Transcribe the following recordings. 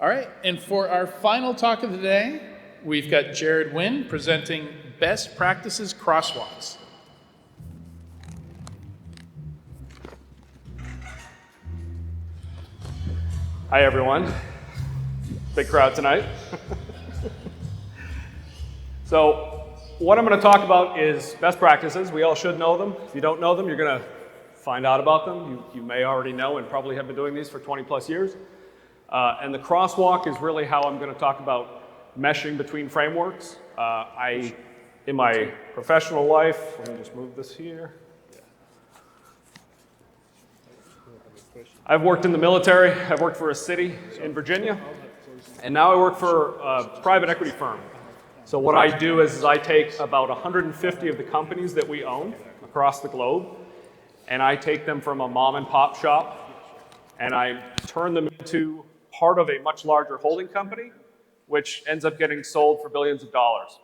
All right, and for our final talk of the day, we've got Winn presenting Best Practices Crosswalks. Hi, everyone. Big crowd tonight. So what I'm going to talk about is best practices. We all should know them. If you don't know them, you're going to find out about them. You may already know and probably have been doing these for 20 plus years. And the crosswalk is really how I'm going to talk about meshing between frameworks. In my professional life, let me just move this here. I've worked in the military. I've worked for a city in Virginia. And now I work for a private equity firm. So what I do is I take about 150 of the companies that we own across the globe, and I take them from a mom and pop shop, and I turn them into part of a much larger holding company, which ends up getting sold for billions of dollars.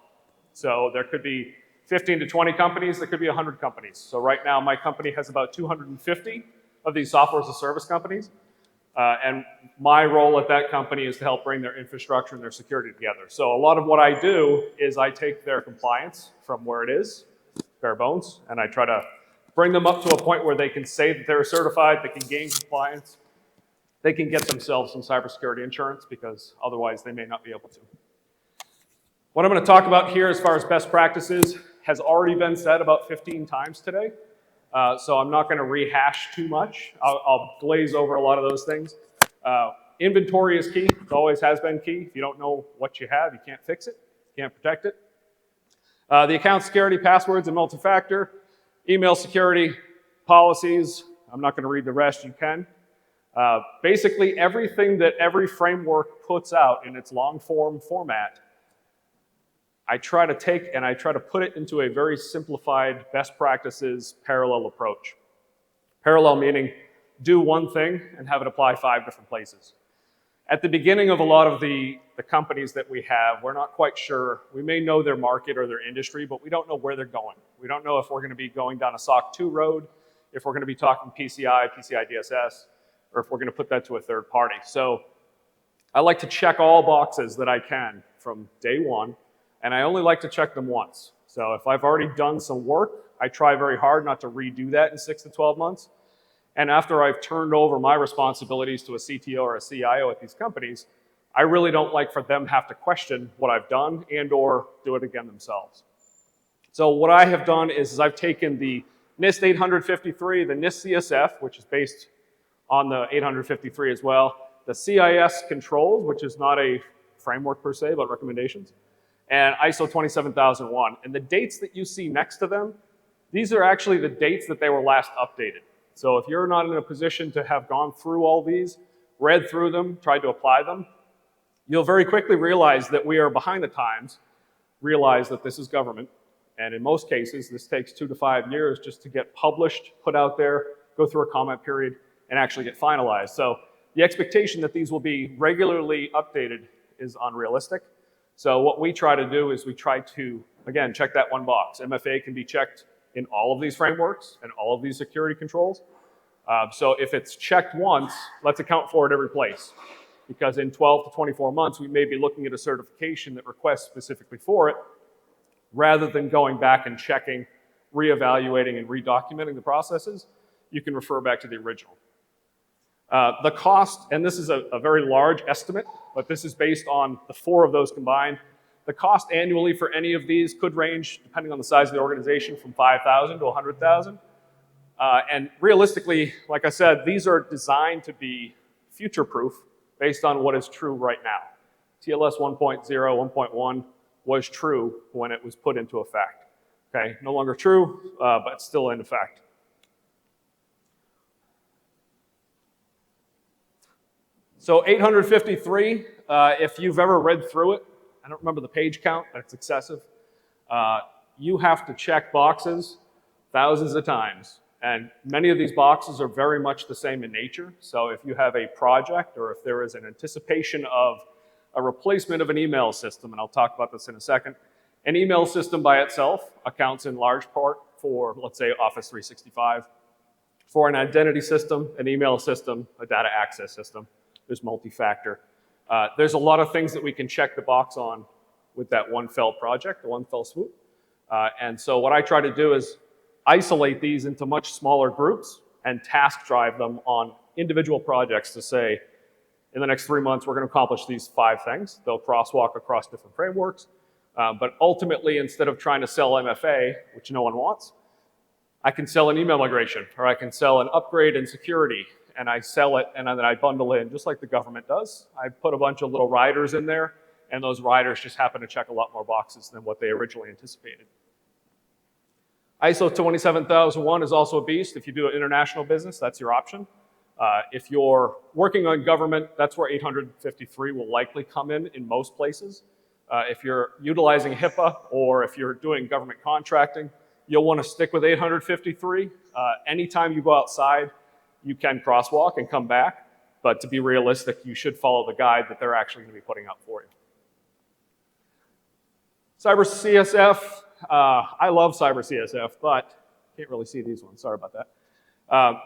So there could be 15 to 20 companies, there could be 100 companies. So right now my company has about 250 of these software as a service companies. And my role at that company is to help bring their infrastructure and their security together. So a lot of what I do is I take their compliance from where it is, bare bones, and I try to bring them up to a point where they can say that they're certified, they can gain compliance, they can get themselves some cybersecurity insurance because otherwise they may not be able to. What I'm going to talk about here as far as best practices has already been said about 15 times today. So I'm not going to rehash too much. I'll glaze over a lot of those things. Inventory is key. It always has been key. If you don't know what you have, you can't fix it. You can't protect it. The account security, passwords, and multi-factor. Email security, policies. I'm not going to read the rest. You can. Basically, everything that every framework puts out in its long-form format, I try to take and I try to put it into a very simplified best practices parallel approach. Parallel meaning do one thing and have it apply 5 different places. At the beginning of a lot of the companies that we have, we're not quite sure. We may know their market or their industry, but we don't know where they're going. We don't know if we're going to be going down a SOC 2 road, if we're going to be talking PCI DSS, or if we're going to put that to a third party. So I like to check all boxes that I can from day one. And I only like to check them once. So if I've already done some work, I try very hard not to redo that in 6 to 12 months. And after I've turned over my responsibilities to a CTO or a CIO at these companies, I really don't like for them to have to question what I've done and or do it again themselves. So what I have done is I've taken the NIST 853, the NIST CSF, which is based on the 853 as well, the CIS controls, which is not a framework per se, but recommendations, and ISO 27001. And the dates that you see next to them, these are actually the dates that they were last updated. So if you're not in a position to have gone through all these, read through them, tried to apply them, you'll very quickly realize that we are behind the times, realize that this is government, and in most cases, this takes 2 to 5 years just to get published, put out there, go through a comment period, and actually get finalized. So the expectation that these will be regularly updated is unrealistic. So what we try to do is we try to, again, check that one box. MFA can be checked in all of these frameworks and all of these security controls. So if it's checked once, let's account for it every place. Because in 12 to 24 months, we may be looking at a certification that requests specifically for it, rather than going back and checking, reevaluating, and redocumenting the processes. You can refer back to the original. The cost, and this is a very large estimate, but this is based on the 4 of those combined. The cost annually for any of these could range, depending on the size of the organization, from $5,000 to $100,000. And realistically, like I said, these are designed to be future-proof based on what is true right now. TLS 1.0, 1.1 was true when it was put into effect. Okay, no longer true, but still in effect. So 853, if you've ever read through it, I don't remember the page count, but it's excessive. You have to check boxes thousands of times. And many of these boxes are very much the same in nature. So if you have a project or if there is an anticipation of a replacement of an email system, and I'll talk about this in a second, an email system by itself accounts in large part for, let's say, Office 365. For an identity system, an email system, a data access system, there's multi-factor. There's a lot of things that we can check the box on with that one fell project, the one fell swoop. And so what I try to do is isolate these into much smaller groups and task drive them on individual projects to say, in the next 3 months, we're going to accomplish these 5 things. They'll crosswalk across different frameworks. But ultimately, instead of trying to sell MFA, which no one wants, I can sell an email migration, or I can sell an upgrade in security, and I sell it, and then I bundle in, just like the government does. I put a bunch of little riders in there, and those riders just happen to check a lot more boxes than what they originally anticipated. ISO 27001 is also a beast. If you do an international business, that's your option. If you're working on government, that's where 853 will likely come in most places. If you're utilizing HIPAA or if you're doing government contracting, you'll want to stick with 853. Anytime you go outside, you can crosswalk and come back, but to be realistic, you should follow the guide that they're actually going to be putting up for you. Cyber CSF, I love Cyber CSF, but can't really see these ones, sorry about that.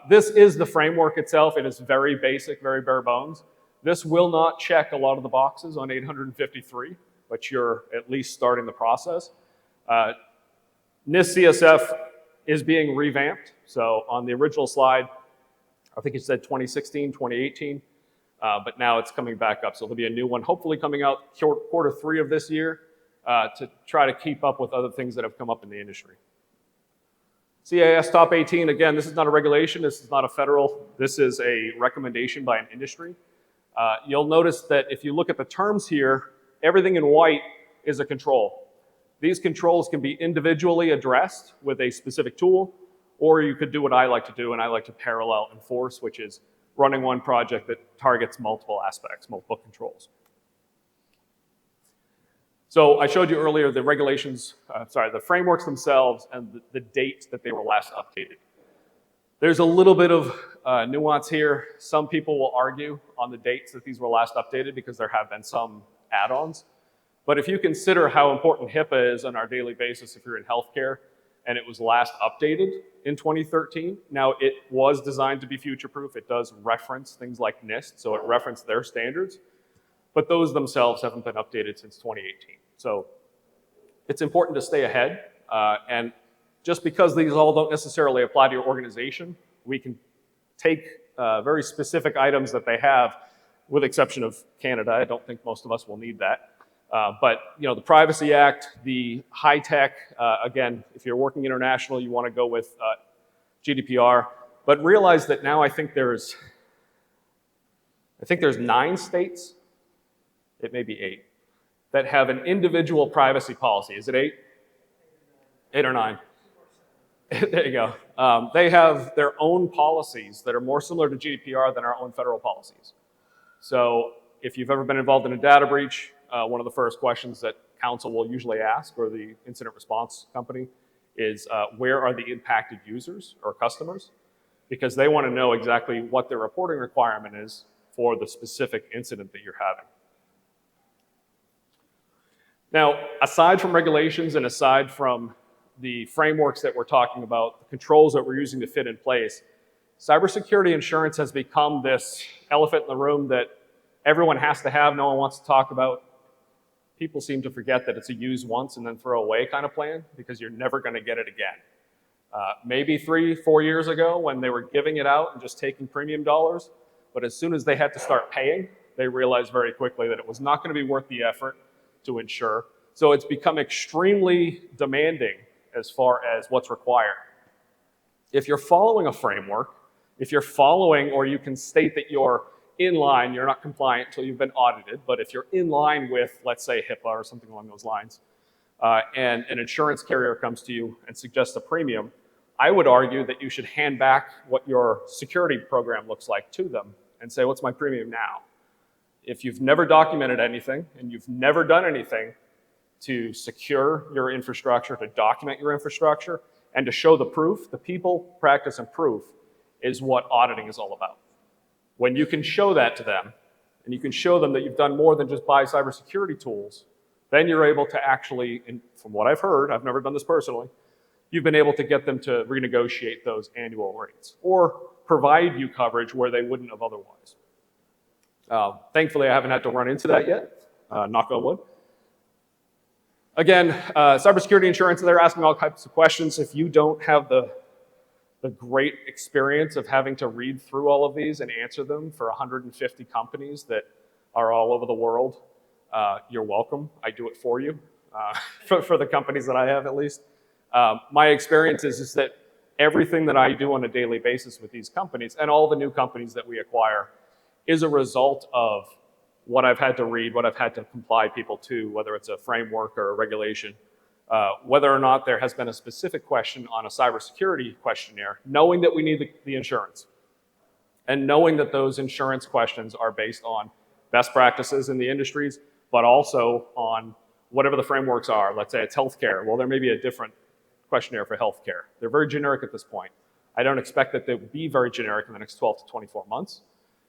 This is the framework itself. It is very basic, very bare bones. This will not check a lot of the boxes on 853, but you're at least starting the process. NIST CSF is being revamped. So on the original slide, I think it said 2016, 2018, but now it's coming back up. So there'll be a new one hopefully coming out Q3 of this year to try to keep up with other things that have come up in the industry. CIS Top 18, again, this is not a regulation, this is not a federal, this is a recommendation by an industry. You'll notice that if you look at the terms here, everything in white is a control. These controls can be individually addressed with a specific tool, or you could do what I like to do, and I like to parallel enforce, which is running one project that targets multiple aspects, multiple controls. So I showed you earlier the regulations, the frameworks themselves and the date that they were last updated. There's a little bit of nuance here. Some people will argue on the dates that these were last updated because there have been some add-ons. But if you consider how important HIPAA is on our daily basis if you're in healthcare, and it was last updated in 2013, now it was designed to be future-proof. It does reference things like NIST, so it referenced their standards, but those themselves haven't been updated since 2018. So it's important to stay ahead, and just because these all don't necessarily apply to your organization, we can take very specific items that they have, with exception of Canada. I don't think most of us will need that. But you know, the Privacy Act, the high tech, again, if you're working international, you want to go with GDPR. But realize that now I think there's 9 states, it may be 8, that have an individual privacy policy. Is it 8? 8 or 9? There you go. They have their own policies that are more similar to GDPR than our own federal policies. So if you've ever been involved in a data breach, one of the first questions that counsel will usually ask, or the incident response company, is where are the impacted users or customers? Because they want to know exactly what their reporting requirement is for the specific incident that you're having. Now, aside from regulations and aside from the frameworks that we're talking about, the controls that we're using to fit in place, cybersecurity insurance has become this elephant in the room that everyone has to have, no one wants to talk about. People seem to forget that it's a use once and then throw away kind of plan because you're never going to get it again. Maybe 3-4 years ago when they were giving it out and just taking premium dollars, but as soon as they had to start paying, they realized very quickly that it was not going to be worth the effort to insure. So it's become extremely demanding as far as what's required. If you're following a framework, if you're following, or you can state that you're in line, you're not compliant until you've been audited, but if you're in line with, let's say, HIPAA or something along those lines, and an insurance carrier comes to you and suggests a premium, I would argue that you should hand back what your security program looks like to them and say, what's my premium now? If you've never documented anything and you've never done anything to secure your infrastructure, to document your infrastructure, and to show the proof, the people, practice, and proof is what auditing is all about. When you can show that to them, and you can show them that you've done more than just buy cybersecurity tools, then you're able to actually, and from what I've heard, I've never done this personally, you've been able to get them to renegotiate those annual rates or provide you coverage where they wouldn't have otherwise. Thankfully, I haven't had to run into that yet, knock on wood. Again, cybersecurity insurance, they're asking all types of questions. If you don't have the great experience of having to read through all of these and answer them for 150 companies that are all over the world, you're welcome. I do it for you, for the companies that I have at least. My experience is that everything that I do on a daily basis with these companies and all the new companies that we acquire is a result of what I've had to read, what I've had to comply people to, whether it's a framework or a regulation, whether or not there has been a specific question on a cybersecurity questionnaire, knowing that we need the insurance, and knowing that those insurance questions are based on best practices in the industries, but also on whatever the frameworks are. Let's say it's healthcare. Well, there may be a different questionnaire for healthcare. They're very generic at this point. I don't expect that they will be very generic in the next 12 to 24 months,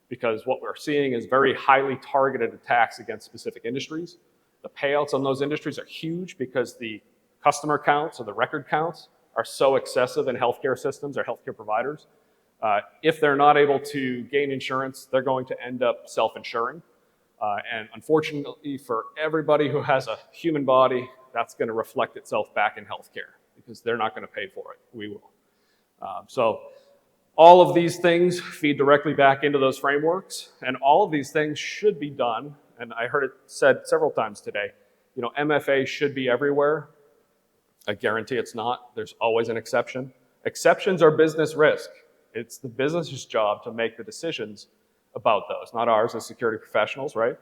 because what we're seeing is very highly targeted attacks against specific industries. The payouts on those industries are huge because the customer counts or the record counts are so excessive in healthcare systems or healthcare providers. If they're not able to gain insurance, they're going to end up self-insuring. And unfortunately for everybody who has a human body, that's going to reflect itself back in healthcare because they're not going to pay for it. We will. So all of these things feed directly back into those frameworks, and all of these things should be done, and I heard it said several times today, MFA should be everywhere. I guarantee it's not. There's always an exception. Exceptions are business risk. It's the business's job to make the decisions about those, not ours as security professionals, right?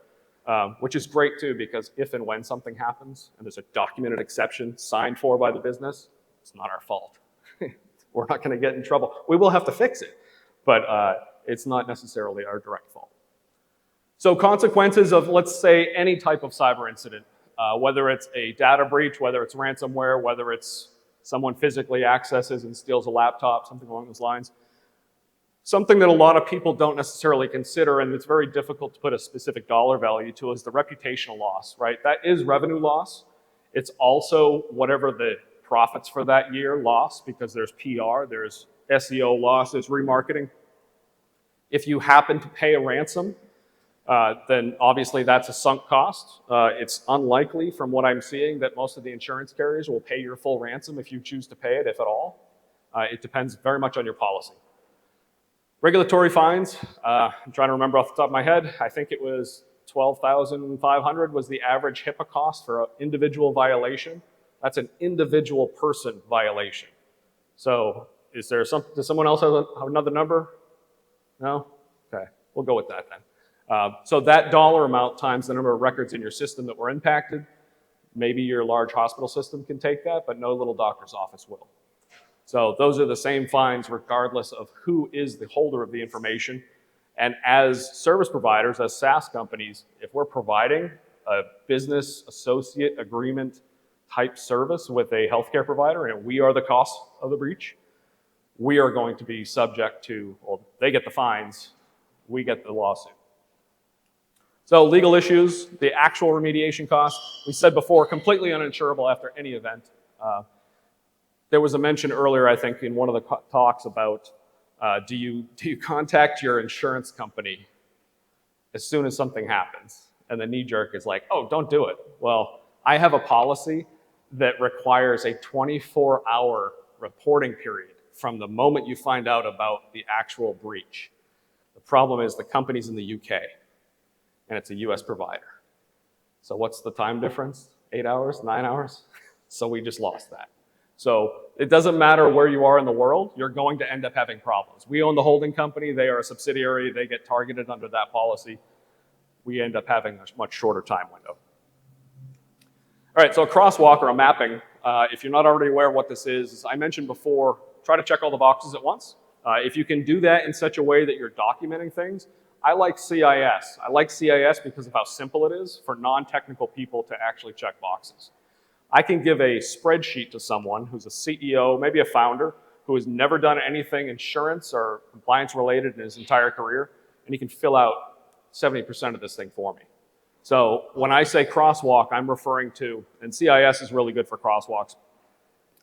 Which is great too, because if and when something happens and there's a documented exception signed for by the business, it's not our fault. We're not going to get in trouble. We will have to fix it, but it's not necessarily our direct fault. So consequences of, let's say, any type of cyber incident, whether it's a data breach, whether it's ransomware, whether it's someone physically accesses and steals a laptop, something along those lines. Something that a lot of people don't necessarily consider, and it's very difficult to put a specific dollar value to, is the reputational loss, right? That is revenue loss. It's also whatever the profits for that year lost, because there's PR, there's SEO loss, there's remarketing. If you happen to pay a ransom, then obviously that's a sunk cost. It's unlikely from what I'm seeing that most of the insurance carriers will pay your full ransom if you choose to pay it, if at all. It depends very much on your policy. Regulatory fines, I'm trying to remember off the top of my head. I think it was $12,500 was the average HIPAA cost for an individual violation. That's an individual person violation. So is there does someone else have another number? No? Okay, we'll go with that then. So that dollar amount times the number of records in your system that were impacted, maybe your large hospital system can take that, but no little doctor's office will. So those are the same fines regardless of who is the holder of the information. And as service providers, as SaaS companies, if we're providing a business associate agreement type service with a healthcare provider and we are the cost of the breach, we are going to be subject to, well, they get the fines, we get the lawsuit. So legal issues, the actual remediation costs, we said before, completely uninsurable after any event. There was a mention earlier, I think, in one of the talks about do you contact your insurance company as soon as something happens? And the knee jerk is like, oh, don't do it. Well, I have a policy that requires a 24-hour reporting period from the moment you find out about the actual breach. The problem is the company's in the UK, and it's a US provider. So what's the time difference? 8 hours, 9 hours? So we just lost that. So it doesn't matter where you are in the world, you're going to end up having problems. We own the holding company, they are a subsidiary, they get targeted under that policy. We end up having a much shorter time window. All right, so a crosswalk or a mapping, if you're not already aware of what this is, I mentioned before, try to check all the boxes at once. If you can do that in such a way that you're documenting things, I like CIS. I like CIS because of how simple it is for non-technical people to actually check boxes. I can give a spreadsheet to someone who's a CEO, maybe a founder, who has never done anything insurance or compliance related in his entire career, and he can fill out 70% of this thing for me. So when I say crosswalk, I'm referring to, and CIS is really good for crosswalks,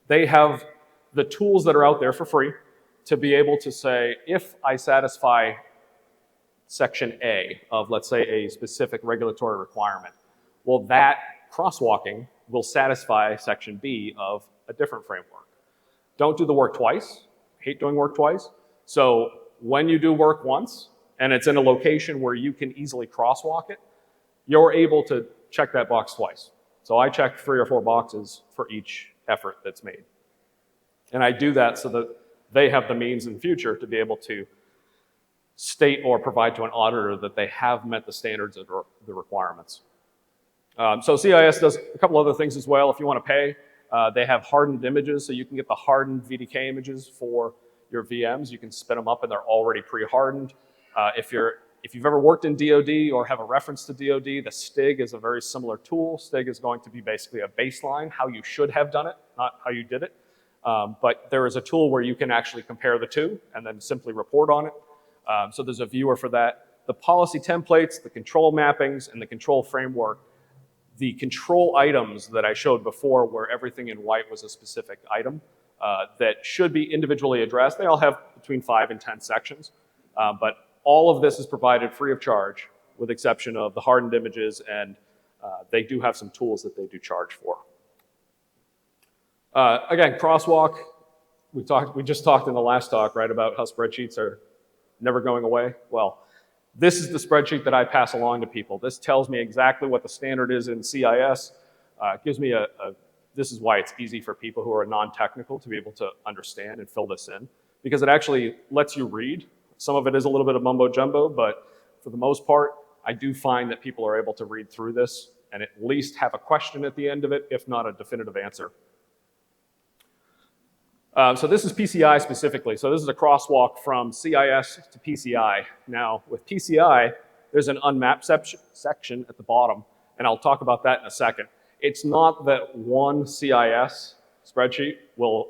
they have the tools that are out there for free to be able to say, if I satisfy section A of, let's say, a specific regulatory requirement. Well, that crosswalking will satisfy section B of a different framework. Don't do the work twice. Hate doing work twice. So when you do work once, and it's in a location where you can easily crosswalk it, you're able to check that box twice. So I check 3 or 4 boxes for each effort that's made. And I do that so that they have the means in the future to be able to state or provide to an auditor that they have met the standards of the requirements. So CIS does a couple other things as well. If you want to pay, they have hardened images, so you can get the hardened VDK images for your VMs. You can spin them up and they're already pre-hardened. If you've ever worked in DoD or have a reference to DoD, the STIG is a very similar tool. STIG is going to be basically a baseline, how you should have done it, not how you did it. But there is a tool where you can actually compare the two and then simply report on it. So there's a viewer for that. The policy templates, the control mappings, and the control framework, the control items that I showed before where everything in white was a specific item that should be individually addressed. They all have between 5 and 10 sections, but all of this is provided free of charge with exception of the hardened images, and they do have some tools that they do charge for. Again, Crosswalk, we just talked in the last talk, right, about how spreadsheets are never going away. Well, this is the spreadsheet that I pass along to people. This tells me exactly what the standard is in CIS. It gives me this is why it's easy for people who are non-technical to be able to understand and fill this in, because it actually lets you read. Some of it is a little bit of mumbo jumbo, but for the most part, I do find that people are able to read through this and at least have a question at the end of it, if not a definitive answer. So this is PCI specifically. So this is a crosswalk from CIS to PCI. Now, with PCI, there's an unmapped section at the bottom, and I'll talk about that in a second. It's not that one CIS spreadsheet will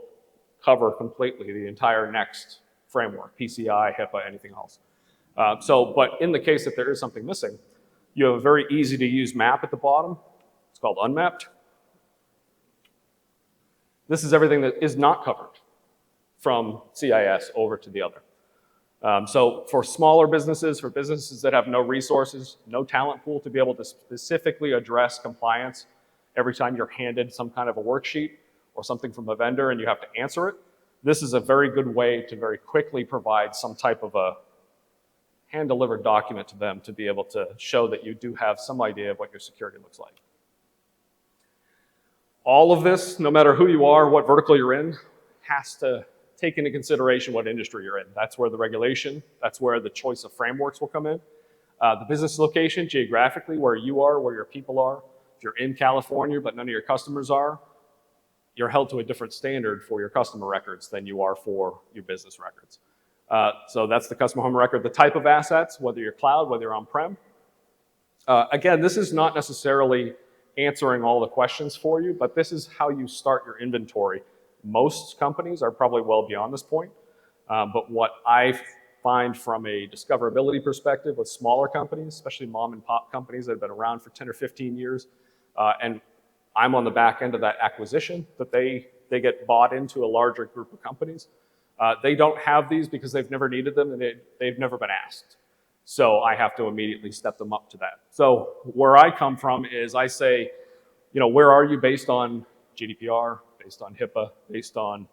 cover completely the entire next framework, PCI, HIPAA, anything else. But in the case that there is something missing, you have a very easy to use map at the bottom. It's called unmapped. This is everything that is not covered from CIS over to the other. So for smaller businesses, for businesses that have no resources, no talent pool to be able to specifically address compliance every time you're handed some kind of a worksheet or something from a vendor and you have to answer it, this is a very good way to very quickly provide some type of a hand-delivered document to them to be able to show that you do have some idea of what your security looks like. All of this, no matter who you are, what vertical you're in, has to take into consideration what industry you're in. That's where the regulation, that's where the choice of frameworks will come in. The business location, geographically, where you are, where your people are. If you're in California, but none of your customers are, you're held to a different standard for your customer records than you are for your business records. So that's the customer home record. The type of assets, whether you're cloud, whether you're on-prem. Again, this is not necessarily answering all the questions for you, but this is how you start your inventory. Most companies are probably well beyond this point, but what I find from a discoverability perspective with smaller companies, especially mom and pop companies that have been around for 10 or 15 years, and I'm on the back end of that acquisition, that they get bought into a larger group of companies. They don't have these because they've never needed them and they've never been asked. So I have to immediately step them up to that. So where I come from is I say, where are you based on GDPR, based on HIPAA, based on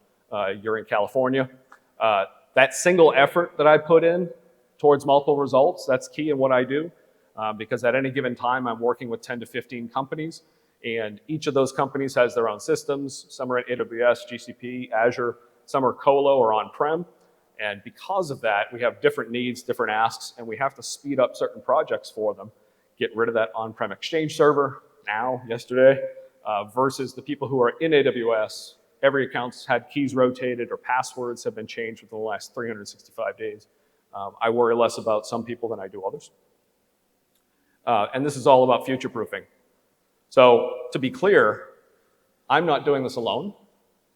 you're in California. That single effort that I put in towards multiple results, that's key in what I do, because at any given time I'm working with 10 to 15 companies, and each of those companies has their own systems. Some are at AWS, GCP, Azure, some are colo or on-prem. And because of that, we have different needs, different asks, and we have to speed up certain projects for them, get rid of that on-prem Exchange server yesterday, versus the people who are in AWS. Every account's had keys rotated or passwords have been changed within the last 365 days. I worry less about some people than I do others. And this is all about future-proofing. So to be clear, I'm not doing this alone.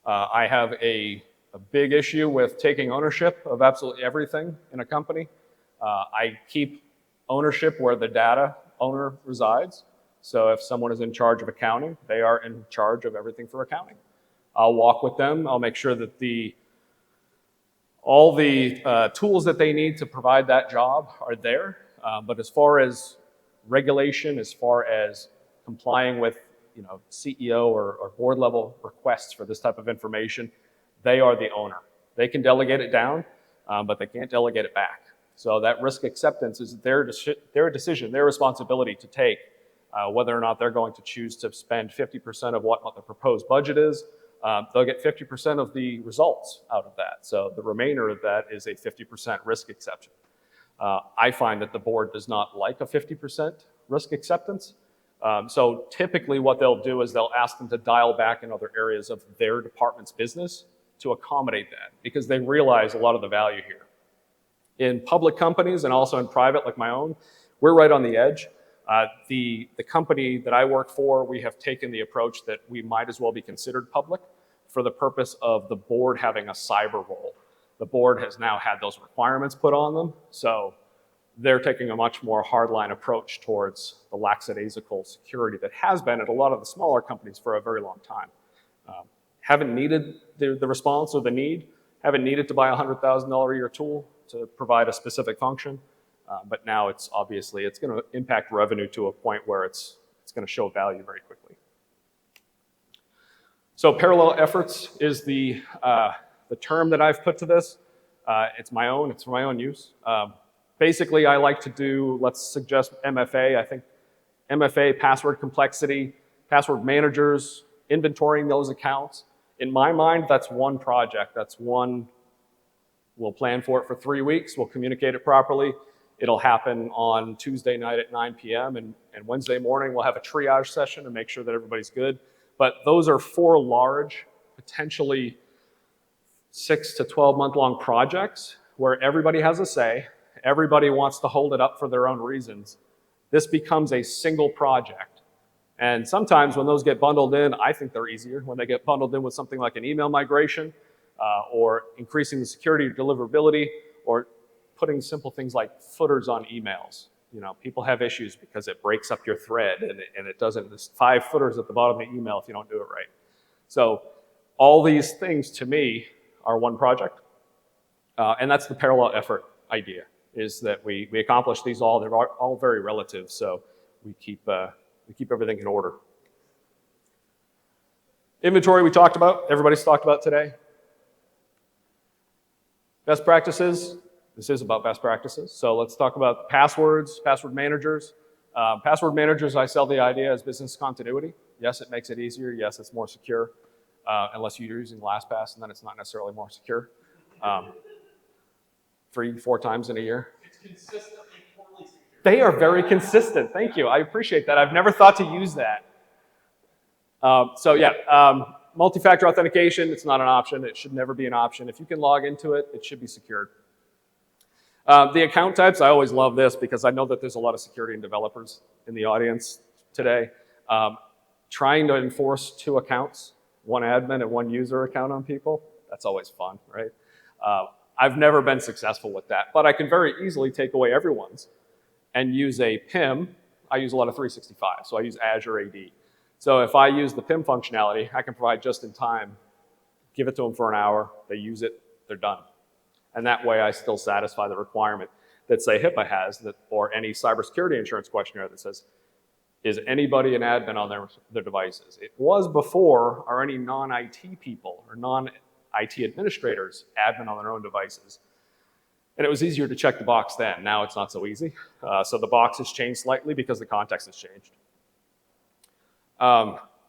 I have a big issue with taking ownership of absolutely everything in a company. I keep ownership where the data owner resides. So if someone is in charge of accounting, they are in charge of everything for accounting. I'll walk with them. I'll make sure that All the tools that they need to provide that job are there, but as far as regulation, as far as complying with CEO or board level requests for this type of information, they are the owner. They can delegate it down, but they can't delegate it back. So that risk acceptance is their decision, their responsibility to take, whether or not they're going to choose to spend 50% of what the proposed budget is. They'll get 50% of the results out of that. So the remainder of that is a 50% risk exception. I find that the board does not like a 50% risk acceptance. So typically what they'll do is they'll ask them to dial back in other areas of their department's business to accommodate that, because they realize a lot of the value here. In public companies and also in private like my own, we're right on the edge. The company that I work for, we have taken the approach that we might as well be considered public for the purpose of the board having a cyber role. The board has now had those requirements put on them, so they're taking a much more hardline approach towards the lackadaisical security that has been at a lot of the smaller companies for a very long time. Haven't needed the response or the need, haven't needed to buy a $100,000 a year tool to provide a specific function, but now it's going to impact revenue to a point where it's going to show value very quickly. So parallel efforts is the term that I've put to this. It's for my own use. Basically, I like to do, let's suggest MFA. I think MFA, password complexity, password managers, inventorying those accounts. In my mind, that's one project. That's one, we'll plan for it for 3 weeks. We'll communicate it properly. It'll happen on Tuesday night at 9 p.m. And Wednesday morning, we'll have a triage session to make sure that everybody's good. But those are 4 large, potentially 6 to 12 month long projects where everybody has a say. Everybody wants to hold it up for their own reasons. This becomes a single project. And sometimes when those get bundled in, I think they're easier. When they get bundled in with something like an email migration, or increasing the security or deliverability, or putting simple things like footers on emails. People have issues because it breaks up your thread and it doesn't, there's 5 footers at the bottom of the email if you don't do it right. So all these things to me are one project. And that's the parallel effort idea, is that we accomplish these all. They're all very relative, so we keep everything in order. Inventory we talked about, everybody's talked about today. Best practices, this is about best practices. So let's talk about passwords, password managers. Password managers, I sell the idea as business continuity. Yes, it makes it easier. Yes, it's more secure, unless you're using LastPass, and then it's not necessarily more secure. 3-4 times in a year. It's consistently poorly secure. They are very consistent. Thank you. I appreciate that. I've never thought to use that. Multi-factor authentication, it's not an option. It should never be an option. If you can log into it, it should be secured. The account types, I always love this because I know that there's a lot of security and developers in the audience today. Trying to enforce 2 accounts, 1 admin and 1 user account on people, that's always fun, right? I've never been successful with that, but I can very easily take away everyone's and use a PIM. I use a lot of 365, so I use Azure AD. So if I use the PIM functionality, I can provide just in time, give it to them for an hour, they use it, they're done. And that way I still satisfy the requirement that, say, HIPAA has, or any cybersecurity insurance questionnaire that says, is anybody an admin on their devices? It was before, are any non-IT people or non-IT administrators admin on their own devices? And it was easier to check the box then. Now it's not so easy. So the box has changed slightly because the context has changed.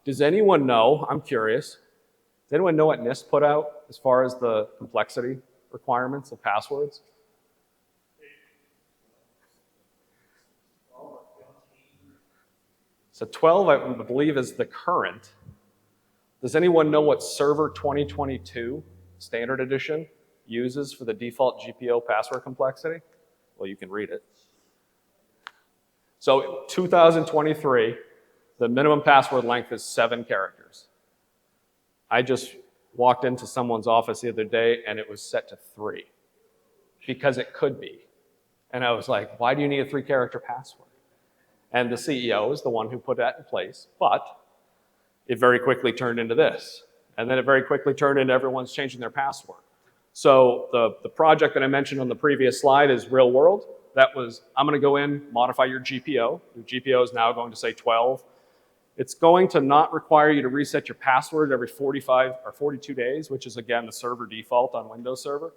Does anyone know, I'm curious, does anyone know what NIST put out as far as the complexity requirements of passwords? So 12, I believe, is the current. Does anyone know what Server 2022 Standard Edition uses for the default GPO password complexity? Well, you can read it. So 2023, the minimum password length is 7 characters. I just walked into someone's office the other day and it was set to 3 because it could be. And I was like, why do you need a 3-character password? And the CEO is the one who put that in place, but it very quickly turned into this. And then it very quickly turned into everyone's changing their password. So the project that I mentioned on the previous slide is real world. That was, I'm going to go in, modify your GPO. Your GPO is now going to say 12. It's going to not require you to reset your password every 45 or 42 days, which is, again, the server default on Windows Server.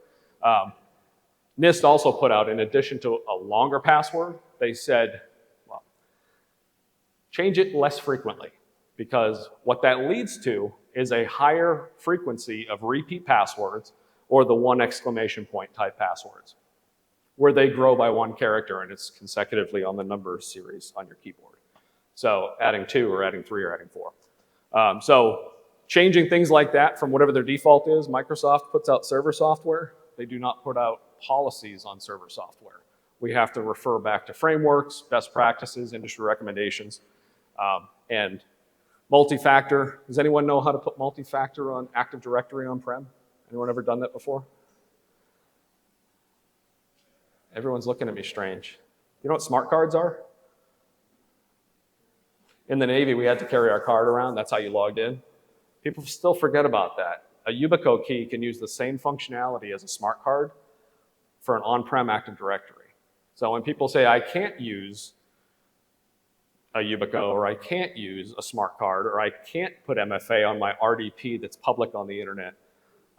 NIST also put out, in addition to a longer password, they said, well, change it less frequently, because what that leads to is a higher frequency of repeat passwords or the 1 exclamation point type passwords, where they grow by 1 character and it's consecutively on the number series on your keyboard. So adding 2 or adding 3 or adding 4. So changing things like that from whatever their default is. Microsoft puts out server software. They do not put out policies on server software. We have to refer back to frameworks, best practices, industry recommendations, and multi-factor. Does anyone know how to put multi-factor on Active Directory on-prem? Anyone ever done that before? Everyone's looking at me strange. You know what smart cards are? In the Navy, we had to carry our card around. That's how you logged in. People still forget about that. A Yubico key can use the same functionality as a smart card for an on-prem Active Directory. So when people say, I can't use a Yubico, or I can't use a smart card, or I can't put MFA on my RDP that's public on the internet,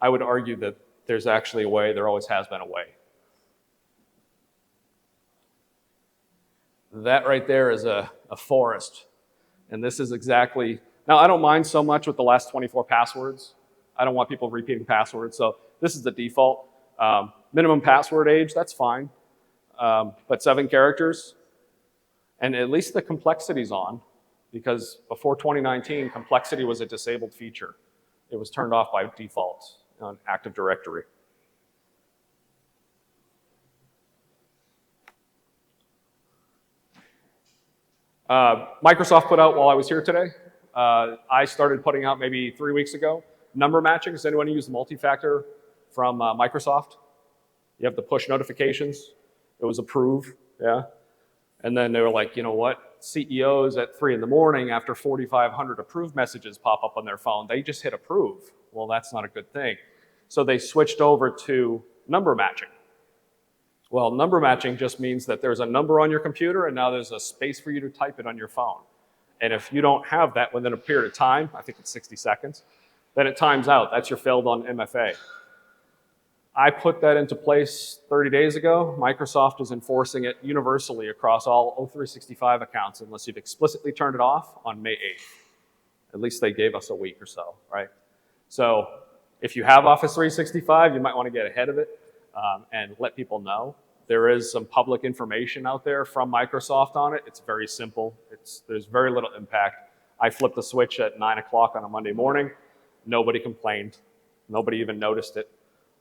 I would argue that there's actually a way, there always has been a way. That right there is a forest. And this is exactly, now I don't mind so much with the last 24 passwords. I don't want people repeating passwords, so this is the default. Minimum password age, that's fine. But 7 characters, and at least the complexity's on, because before 2019, complexity was a disabled feature. It was turned off by default on Active Directory. Microsoft put out while I was here today. I started putting out maybe 3 weeks ago. Number matching. Does anyone use multi-factor from Microsoft? You have the push notifications. It was approved, yeah. And then they were like, you know what? CEOs at 3 in the morning after 4,500 approved messages pop up on their phone, they just hit approve. Well, that's not a good thing. So they switched over to number matching. Well, number matching just means that there's a number on your computer and now there's a space for you to type it on your phone. And if you don't have that within a period of time, I think it's 60 seconds, then it times out. That's your failed on MFA. I put that into place 30 days ago. Microsoft is enforcing it universally across all O365 accounts unless you've explicitly turned it off on May 8th. At least they gave us a week or so, right? So if you have Office 365, you might want to get ahead of it and let people know. There is some public information out there from Microsoft on it. It's very simple. There's very little impact. I flipped the switch at 9 o'clock on a Monday morning. Nobody complained. Nobody even noticed it.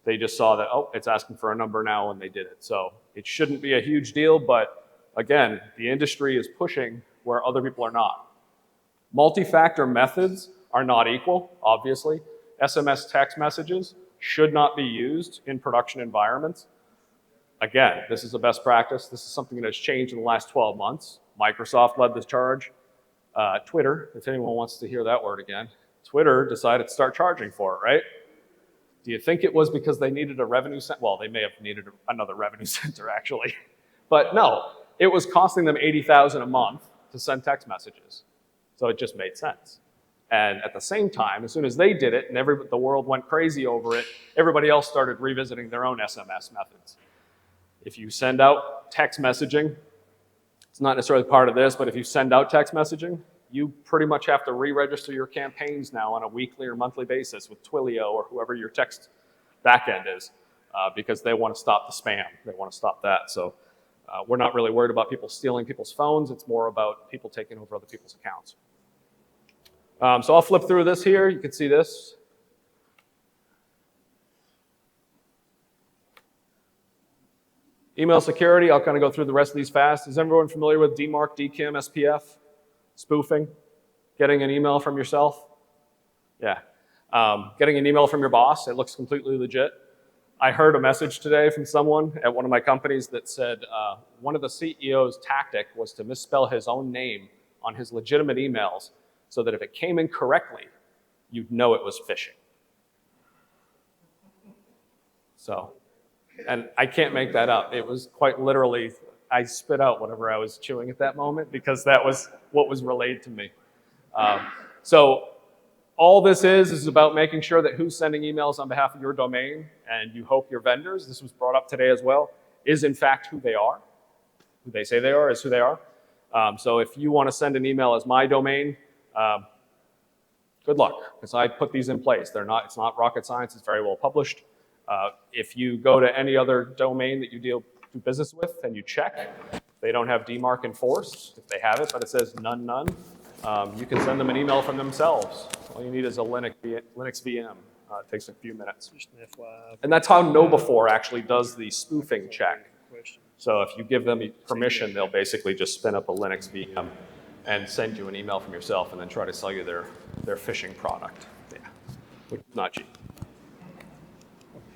They just saw that, oh, it's asking for a number now, and they did it. So it shouldn't be a huge deal, but again, the industry is pushing where other people are not. Multi-factor methods are not equal, obviously. SMS text messages should not be used in production environments. Again, this is a best practice. This is something that has changed in the last 12 months. Microsoft led this charge. Twitter, if anyone wants to hear that word again, Twitter decided to start charging for it, right? Do you think it was because they needed a revenue center? Well, they may have needed another revenue center, actually. But no, it was costing them $80,000 a month to send text messages. So it just made sense. And at the same time, as soon as they did it and the world went crazy over it, everybody else started revisiting their own SMS methods. If you send out text messaging, it's not necessarily part of this, but if you send out text messaging, you pretty much have to re-register your campaigns now on a weekly or monthly basis with Twilio or whoever your text backend is, because they want to stop the spam. They want to stop that. So we're not really worried about people stealing people's phones. It's more about people taking over other people's accounts. So I'll flip through this here. You can see this. Email security, I'll kind of go through the rest of these fast. Is everyone familiar with DMARC, DKIM, SPF? Spoofing? Getting an email from yourself? Yeah. Getting an email from your boss, it looks completely legit. I heard a message today from someone at one of my companies that said one of the CEO's tactic was to misspell his own name on his legitimate emails so that if it came in correctly, you'd know it was phishing. So, and I can't make that up. It was quite literally, I spit out whatever I was chewing at that moment because that was what was relayed to me. So all this is about making sure that who's sending emails on behalf of your domain, and you hope your vendors, this was brought up today as well, is in fact who they are. Who they say they are is who they are. So if you want to send an email as my domain, good luck, because I put these in place. It's not rocket science, it's very well published. If you go to any other domain that you do business with and you check, they don't have DMARC enforced. If they have it, but it says none, you can send them an email from themselves. All you need is a Linux VM. It takes a few minutes. And that's how KnowBe4 actually does the spoofing check. So if you give them permission, they'll basically just spin up a Linux VM and send you an email from yourself and then try to sell you their phishing product. Yeah, which is not cheap.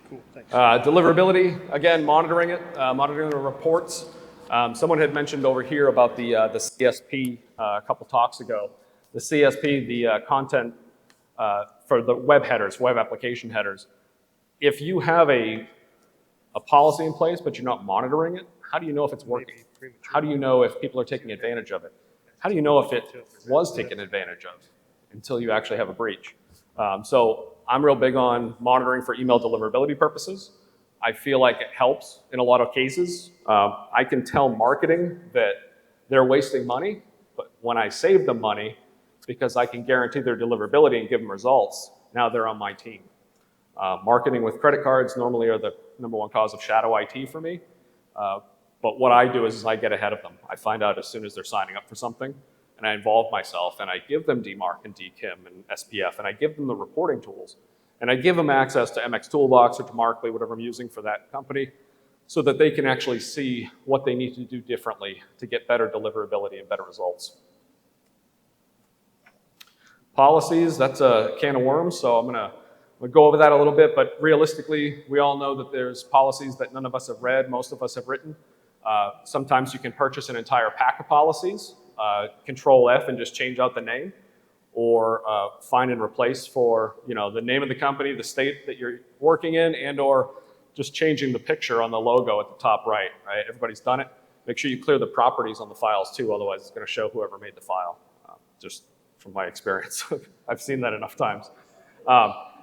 Cool, thanks. Deliverability, again, monitoring it, monitoring the reports. Someone had mentioned over here about the CSP a couple talks ago. The CSP, the content for the web headers, web application headers. If you have a policy in place but you're not monitoring it, how do you know if it's working? How do you know if people are taking advantage of it? How do you know if it was taken advantage of until you actually have a breach? So I'm real big on monitoring for email deliverability purposes. I feel like it helps in a lot of cases. I can tell marketing that they're wasting money, but when I save them money, because I can guarantee their deliverability and give them results, now they're on my team. Marketing with credit cards normally are the #1 cause of shadow IT for me. But what I do is I get ahead of them. I find out as soon as they're signing up for something, and I involve myself, and I give them DMARC and DKIM and SPF, and I give them the reporting tools. And I give them access to MX Toolbox or to Markly, whatever I'm using for that company, so that they can actually see what they need to do differently to get better deliverability and better results. Policies, that's a can of worms, so I'm gonna go over that a little bit, but realistically, we all know that there's policies that none of us have read, most of us have written. Sometimes you can purchase an entire pack of policies, Control F and just change out the name, or find and replace for the name of the company, the state that you're working in, and or just changing the picture on the logo at the top right? Everybody's done it. Make sure you clear the properties on the files too, otherwise it's gonna show whoever made the file, just from my experience. I've seen that enough times.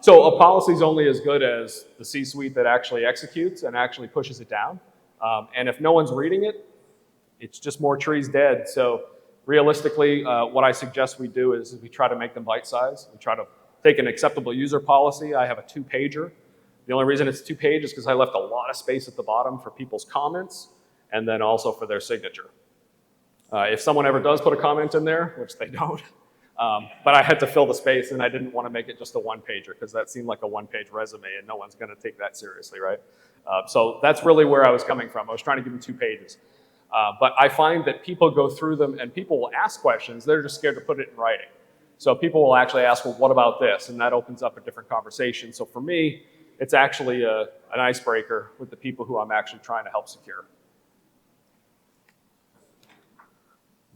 So a policy is only as good as the C-suite that actually executes and actually pushes it down. And if no one's reading it, it's just more trees dead. So realistically, what I suggest we do is we try to make them bite-sized. We try to take an acceptable user policy. I have a 2-pager. The only reason it's 2 pages is because I left a lot of space at the bottom for people's comments and then also for their signature. If someone ever does put a comment in there, which they don't, but I had to fill the space and I didn't want to make it just a 1-pager because that seemed like a 1-page resume and no one's going to take that seriously, right? So that's really where I was coming from. I was trying to give them 2 pages. But I find that people go through them and people will ask questions. They're just scared to put it in writing. So people will actually ask, well, what about this? And that opens up a different conversation. So for me, it's actually an icebreaker with the people who I'm actually trying to help secure.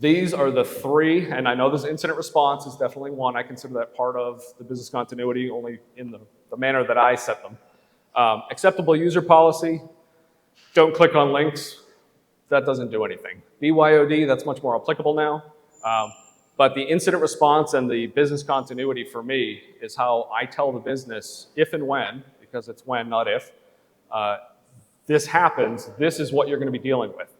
These are the 3, and I know this incident response is definitely one. I consider that part of the business continuity, only in the manner that I set them. Acceptable user policy, don't click on links. That doesn't do anything. BYOD, that's much more applicable now. But the incident response and the business continuity for me is how I tell the business if and when, because it's when, not if, this happens, this is what you're going to be dealing with.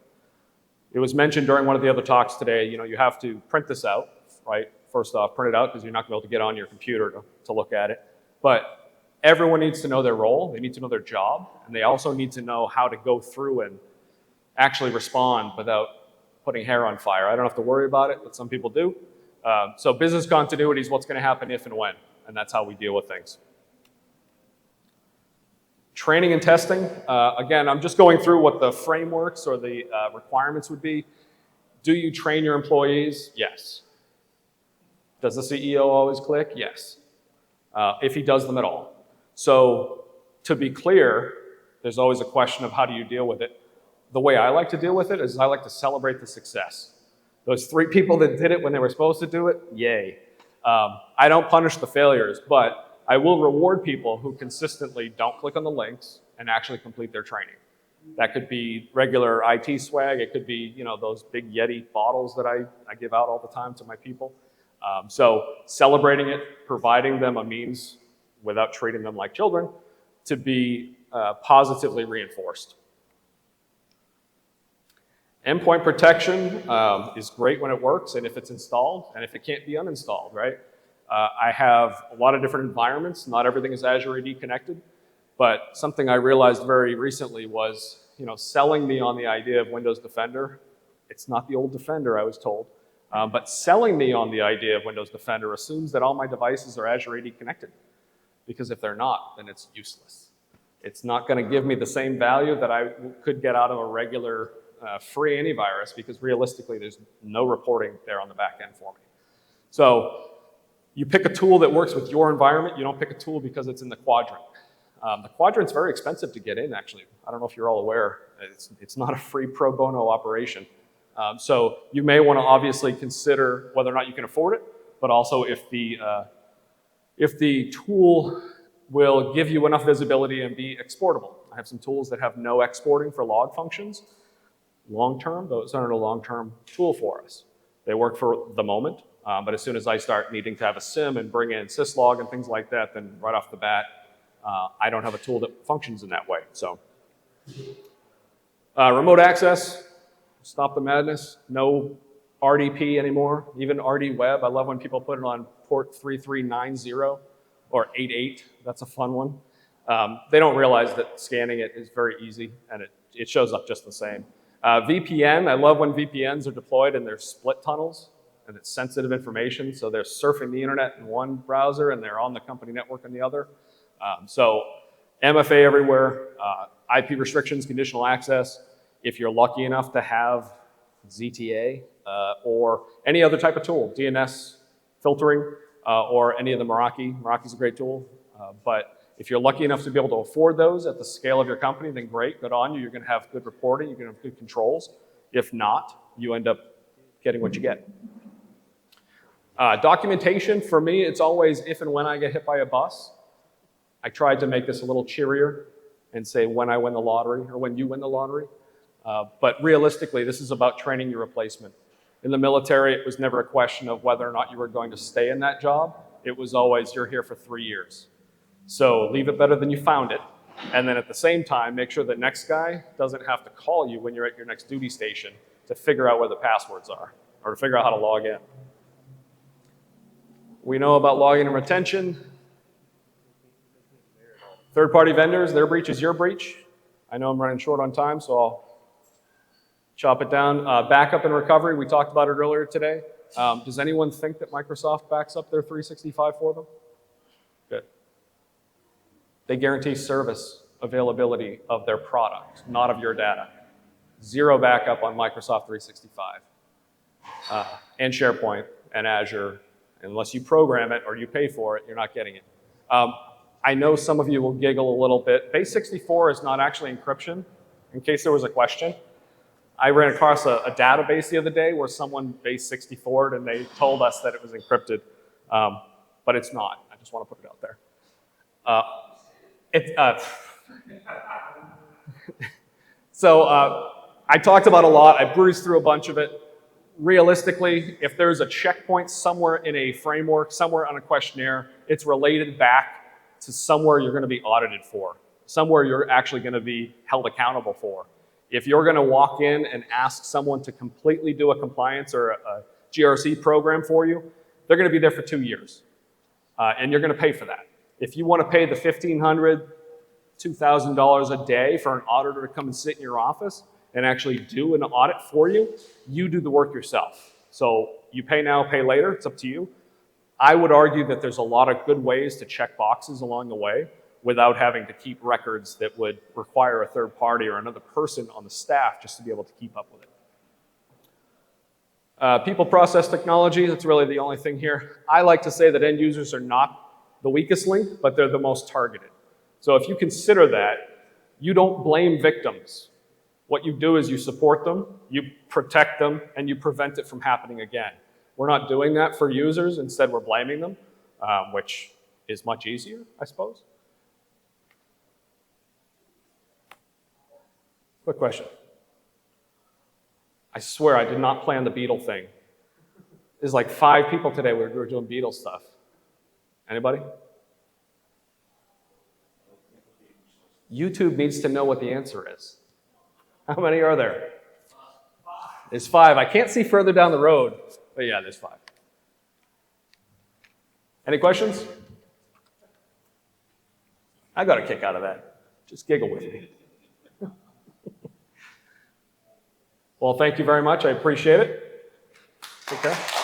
It was mentioned during one of the other talks today, you have to print this out, right? First off, print it out because you're not going to be able to get on your computer to look at it. But everyone needs to know their role, they need to know their job, and they also need to know how to go through and actually respond without putting hair on fire. I don't have to worry about it, but some people do. So business continuity is what's going to happen if and when, and that's how we deal with things. Training and testing, again, I'm just going through what the frameworks or the requirements would be. Do you train your employees? Yes. Does the CEO always click? Yes. If he does them at all. So to be clear, there's always a question of how do you deal with it. The way I like to deal with it is I like to celebrate the success. Those 3 people that did it when they were supposed to do it, yay. I don't punish the failures, but I will reward people who consistently don't click on the links and actually complete their training. That could be regular IT swag. It could be, you know, those big Yeti bottles that I give out all the time to my people. So celebrating it, providing them a means without treating them like children to be positively reinforced. Endpoint protection is great when it works and if it's installed and if it can't be uninstalled, right? I have a lot of different environments. Not everything is Azure AD connected, but something I realized very recently was, you know, selling me on the idea of Windows Defender. It's not the old Defender, I was told, but selling me on the idea of Windows Defender assumes that all my devices are Azure AD connected, because if they're not, then it's useless. It's not going to give me the same value that I could get out of a regular free antivirus, because realistically, there's no reporting there on the back end for me. So you pick a tool that works with your environment. You don't pick a tool because it's in the quadrant. The quadrant's very expensive to get in, actually. I don't know if you're all aware. It's not a free pro bono operation. So you may want to obviously consider whether or not you can afford it, but also if the tool will give you enough visibility and be exportable. I have some tools that have no exporting for log functions. Long-term, those aren't a long-term tool for us. They work for the moment, but as soon as I start needing to have a SIM and bring in syslog and things like that, then right off the bat, I don't have a tool that functions in that way. So, remote access, stop the madness. No RDP anymore, even RD Web. I love when people put it on port 3390 or 88. That's a fun one. They don't realize that scanning it is very easy, and it shows up just the same. VPN, I love when VPNs are deployed and they're split tunnels and it's sensitive information, so they're surfing the internet in one browser and they're on the company network in the other. So MFA everywhere, IP restrictions, conditional access. If you're lucky enough to have ZTA or any other type of tool, DNS filtering, or any of the Meraki. Meraki's a great tool, but if you're lucky enough to be able to afford those at the scale of your company, then great, good on you. You're going to have good reporting. You're going to have good controls. If not, you end up getting what you get. Documentation, for me, it's always if and when I get hit by a bus. I tried to make this a little cheerier and say when I win the lottery or when you win the lottery. But realistically, this is about training your replacement. In the military, it was never a question of whether or not you were going to stay in that job. It was always, you're here for 3 years. So leave it better than you found it. And then at the same time, make sure the next guy doesn't have to call you when you're at your next duty station to figure out where the passwords are or to figure out how to log in. We know about login and retention. Third-party vendors, their breach is your breach. I know I'm running short on time, so I'll chop it down. Backup and recovery, we talked about it earlier today. Does anyone think that Microsoft backs up their 365 for them? Good. They guarantee service availability of their product, not of your data. Zero backup on Microsoft 365. And SharePoint and Azure. Unless you program it or you pay for it, you're not getting it. I know some of you will giggle a little bit. Base 64 is not actually encryption, in case there was a question. I ran across a database the other day where someone base 64'd and they told us that it was encrypted, but it's not. I just want to put it out there. So I talked about a lot. I bruised through a bunch of it. Realistically, if there's a checkpoint somewhere in a framework, somewhere on a questionnaire, it's related back to somewhere you're going to be audited for, somewhere you're actually going to be held accountable for. If you're going to walk in and ask someone to completely do a compliance or a GRC program for you, they're going to be there for 2 years, and you're going to pay for that. If you want to pay the $1,500, $2,000 a day for an auditor to come and sit in your office and actually do an audit for you, you do the work yourself. So you pay now, pay later, it's up to you. I would argue that there's a lot of good ways to check boxes along the way without having to keep records that would require a third party or another person on the staff just to be able to keep up with it. People, process, technology, that's really the only thing here. I like to say that end users are not the weakest link, but they're the most targeted. So if you consider that, you don't blame victims. What you do is you support them, you protect them, and you prevent it from happening again. We're not doing that for users. Instead, we're blaming them, which is much easier, I suppose. Quick question. I swear I did not plan the Beetle thing. There's like 5 people today we were doing Beetle stuff. Anybody? YouTube needs to know what the answer is. How many are there? There's 5. I can't see further down the road, but yeah, there's 5. Any questions? I got a kick out of that. Just giggle with me. Well, thank you very much. I appreciate it. Take care.